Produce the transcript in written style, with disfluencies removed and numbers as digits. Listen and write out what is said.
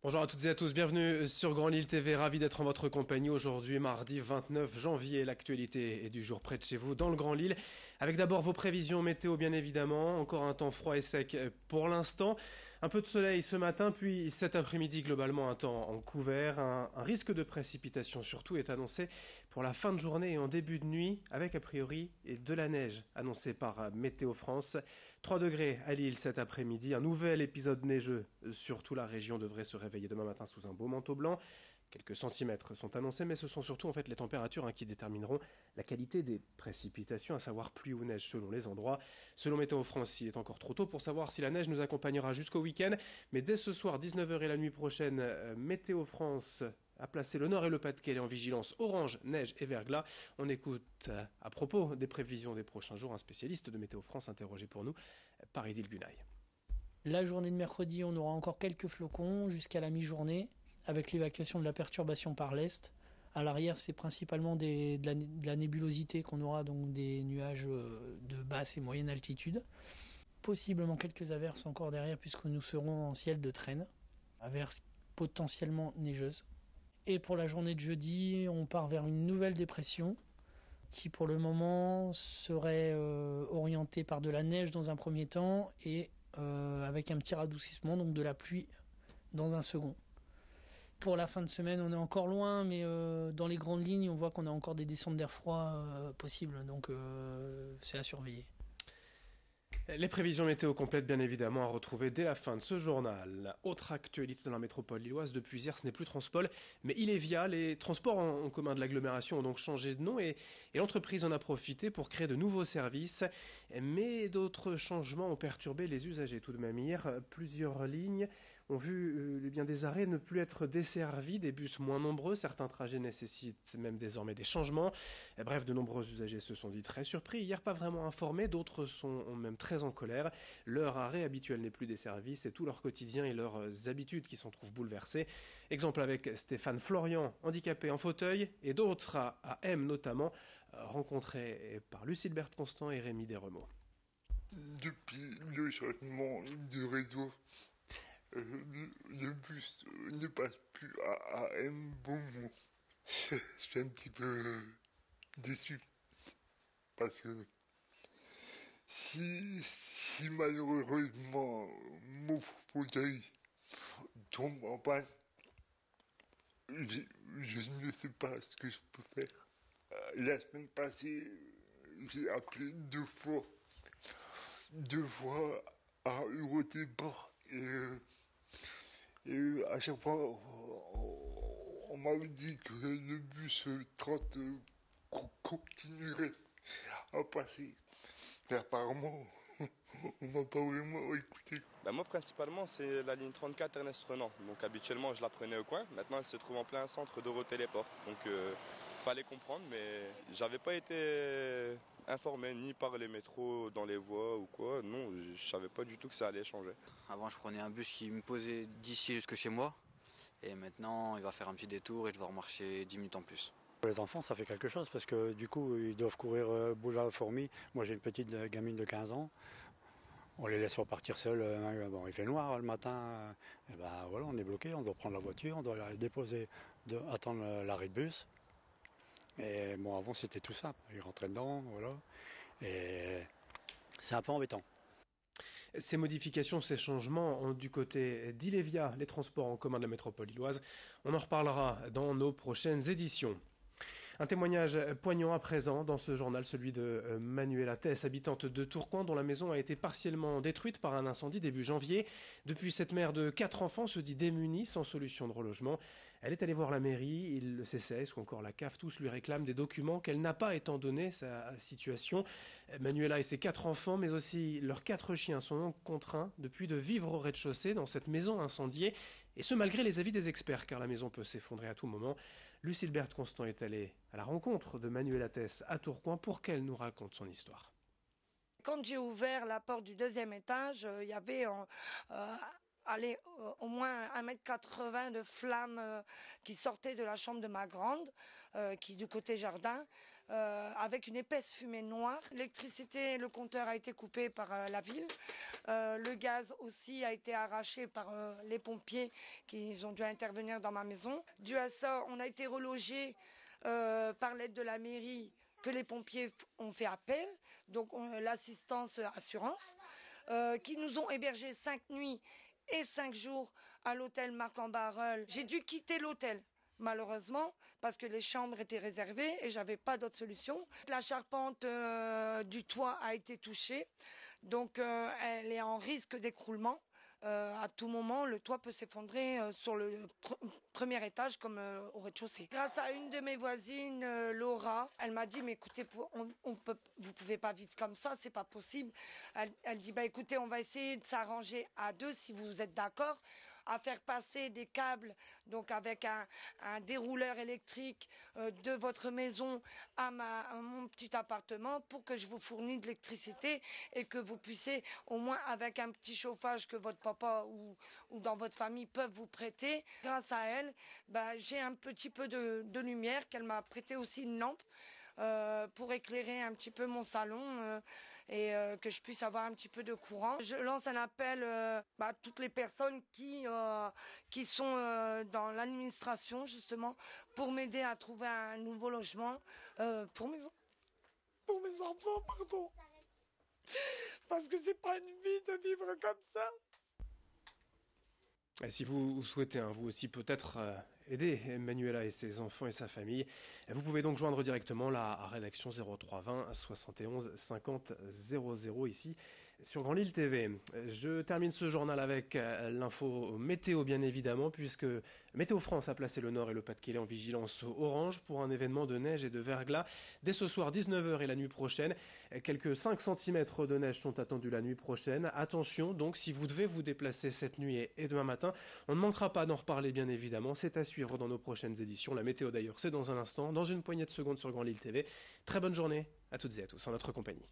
Bonjour à toutes et à tous, bienvenue sur Grand Lille TV, ravi d'être en votre compagnie aujourd'hui, mardi 29 janvier. L'actualité est du jour près de chez vous, dans le Grand Lille, avec d'abord vos prévisions météo bien évidemment, encore un temps froid et sec pour l'instant, un peu de soleil ce matin, puis cet après-midi globalement un temps en couvert, un risque de précipitation surtout est annoncé pour la fin de journée et en début de nuit, avec a priori de la neige annoncée par Météo France. 3 degrés à Lille cet après-midi, un nouvel épisode neigeux sur toute la région devrait se réveiller demain matin sous un beau manteau blanc. Quelques centimètres sont annoncés, mais ce sont surtout en fait les températures qui détermineront la qualité des précipitations, à savoir pluie ou neige selon les endroits. Selon Météo France, il est encore trop tôt pour savoir si la neige nous accompagnera jusqu'au week-end, mais dès ce soir, 19h et la nuit prochaine, Météo France a placé le Nord et le Pas-de-Calais en vigilance orange, neige et verglas. On écoute à propos des prévisions des prochains jours un spécialiste de Météo France interrogé pour nous par Idil Gunay. La journée de mercredi, on aura encore quelques flocons jusqu'à la mi-journée, avec l'évacuation de la perturbation par l'est. À l'arrière, c'est principalement de la nébulosité qu'on aura, donc des nuages de basse et moyenne altitude. Possiblement quelques averses encore derrière, puisque nous serons en ciel de traîne. Averses potentiellement neigeuses. Et pour la journée de jeudi, on part vers une nouvelle dépression, qui pour le moment serait orientée par de la neige dans un premier temps, et avec un petit radoucissement, donc de la pluie dans un second. Pour la fin de semaine, on est encore loin, mais dans les grandes lignes, on voit qu'on a encore des descentes d'air froid possibles, donc c'est à surveiller. Les prévisions météo complètes, bien évidemment, à retrouver dès la fin de ce journal. Autre actualité dans la métropole lilloise, depuis hier, ce n'est plus Transpol, mais Ilévia. Les transports en commun de l'agglomération ont donc changé de nom et l'entreprise en a profité pour créer de nouveaux services. Mais d'autres changements ont perturbé les usagers tout de même. Hier, plusieurs lignes ont vu bien des arrêts ne plus être desservis, des bus moins nombreux. Certains trajets nécessitent même désormais des changements. Bref, de nombreux usagers se sont dit très surpris. Hier, pas vraiment informés. D'autres sont même très en colère. Leur arrêt habituel n'est plus desservi, c'est tout leur quotidien et leurs habitudes qui s'en trouvent bouleversées. Exemple avec Stéphane Florian, handicapé en fauteuil, et d'autres à M notamment, rencontrés par Lucille Berthe-Constant et Rémi Desremeaux. Depuis le changement de réseau, le bus ne passe plus à M Beaumont. Je suis un petit peu déçu parce que si malheureusement mon fauteuil tombe en panne, je ne sais pas ce que je peux faire. La semaine passée, j'ai appelé deux fois à Eurotébor et à chaque fois on m'avait dit que le bus 30 continuerait à passer. Et apparemment, on m'a pas vraiment écouté. Moi principalement c'est la ligne 34 Ernest Renan. Donc habituellement je la prenais au coin. Maintenant elle se trouve en plein centre d'Eurotéléport. Donc fallait comprendre, mais j'avais pas été informé ni par les métros dans les voies ou quoi. Non, je savais pas du tout que ça allait changer. Avant je prenais un bus qui me posait d'ici jusque chez moi. Et maintenant il va faire un petit détour et je dois remarcher 10 minutes en plus. Pour les enfants, ça fait quelque chose parce que du coup, ils doivent courir boule fourmi. Moi, j'ai une petite gamine de 15 ans. On les laisse repartir seuls. Bon, il fait noir le matin. Et ben voilà, on est bloqué. On doit prendre la voiture, on doit la déposer, attendre l'arrêt de bus. Et bon, avant, c'était tout ça. Ils rentraient dedans, voilà. Et c'est un peu embêtant. Ces modifications, ces changements ont du côté d'Ilévia, les transports en commun de la métropole lilloise. On en reparlera dans nos prochaines éditions. Un témoignage poignant à présent dans ce journal, celui de Manuela Tess, habitante de Tourcoing, dont la maison a été partiellement détruite par un incendie début janvier. Depuis, cette mère de 4 enfants se dit démunie, sans solution de relogement. Elle est allée voir la mairie, le CCAS ou encore la CAF, tous lui réclament des documents qu'elle n'a pas étant donné sa situation. Manuela et ses 4 enfants, mais aussi leurs 4 chiens, sont donc contraints depuis de vivre au rez-de-chaussée dans cette maison incendiée, et ce malgré les avis des experts, car la maison peut s'effondrer à tout moment. Lucille Berthe-Constant est allée à la rencontre de Manuela Tess à Tourcoing pour qu'elle nous raconte son histoire. Quand j'ai ouvert la porte du deuxième étage, il y avait au moins 1,80 m de flammes qui sortaient de la chambre de ma grande, qui est du côté jardin. avec une épaisse fumée noire. L'électricité, le compteur a été coupé par la ville. Le gaz aussi a été arraché par les pompiers qui ont dû intervenir dans ma maison. Dû à ça, on a été relogé par l'aide de la mairie que les pompiers ont fait appel, donc l'assistance assurance, qui nous ont hébergés 5 nuits et 5 jours à l'hôtel Marc-en-Barœul. J'ai dû quitter l'hôtel, malheureusement, parce que les chambres étaient réservées et j'avais pas d'autre solution. La charpente du toit a été touchée, donc elle est en risque d'écroulement. À tout moment, le toit peut s'effondrer sur le premier étage comme au rez-de-chaussée. Grâce à une de mes voisines, Laura, elle m'a dit mais écoutez, vous pouvez pas vivre comme ça, c'est pas possible. Elle dit bah écoutez, on va essayer de s'arranger à deux si vous êtes d'accord, à faire passer des câbles, donc avec un dérouleur électrique de votre maison à mon petit appartement pour que je vous fournisse de l'électricité et que vous puissiez au moins avec un petit chauffage que votre papa ou dans votre famille peuvent vous prêter. Grâce à elle, j'ai un petit peu de lumière, qu'elle m'a prêté aussi une lampe pour éclairer un petit peu mon salon et que je puisse avoir un petit peu de courant. Je lance un appel à toutes les personnes qui sont dans l'administration justement pour m'aider à trouver un nouveau logement pour mes enfants, pardon. Parce que c'est pas une vie de vivre comme ça. Et si vous souhaitez, vous aussi peut-être aider Manuela et ses enfants et sa famille, vous pouvez donc joindre directement la rédaction 0320 71 50 00 ici sur Grand Lille TV. Je termine ce journal avec l'info météo bien évidemment, puisque Météo France a placé le Nord et le Pas-de-Calais en vigilance orange pour un événement de neige et de verglas dès ce soir 19h et la nuit prochaine. Quelques 5 cm de neige sont attendus la nuit prochaine. Attention donc, si vous devez vous déplacer cette nuit et demain matin, on ne manquera pas d'en reparler bien évidemment. C'est à suivre dans nos prochaines éditions. La météo d'ailleurs, c'est dans un instant, dans une poignée de secondes sur Grand Lille TV. Très bonne journée à toutes et à tous en notre compagnie.